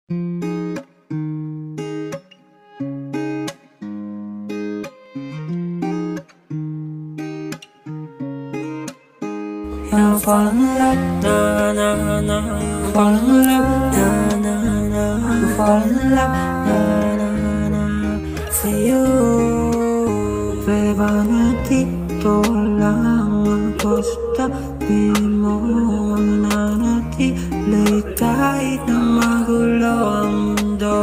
I'm falling in love, na na na. I'm falling in love, na na na. I'm falling in love, na na na. For you, pwede ba na dito lang ako sa tabi mo? Mananatili kahit na magulo ang mundo.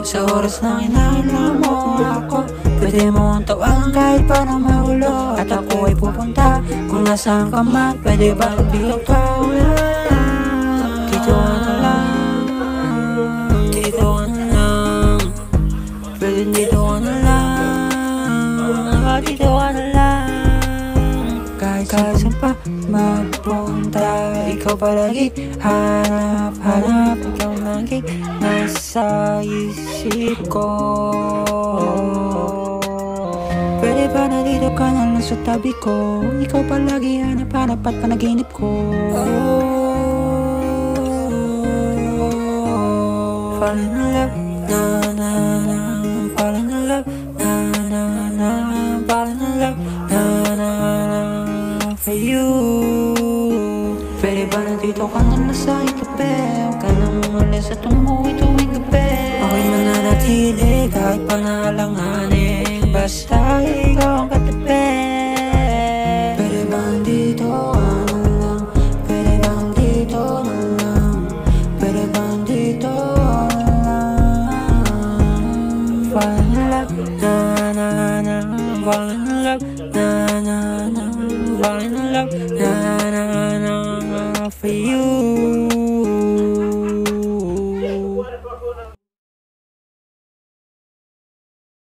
Sa oras na kinakailangan mo ako, pwede mo ang tawagan kahit pa na magulo. At ako ay pupunta kung nasaan ka man. Pwede ba dito ka lang? Dito ka na lang. Dito ka na lang. Pwede dito ka na lang. Dito ka na lang. Kahit saan pa magpunta, ikaw palagi hanap. Ikaw lagi nasa isip ko. Pwede ba na dito ka na lang sa tabi ko? Ikaw palagi hanap at panaginip ko. Falling in love, na na na. Falling in love, na na na. Falling in love, na na na. For you, pwede ba na dito ka na lang sa itabi? Huwag ka nang umalis at umuwi tuwing gabi. Ako'y mananatili kahit pangalanganin, basta ikaw ang katabi. Pwede bang dito ka na lang? Pwede bang dito na lang? Pwede bang dito ka na lang? Falling in love, na na na. Falling in love, na na na. Falling in love, na na na. For you.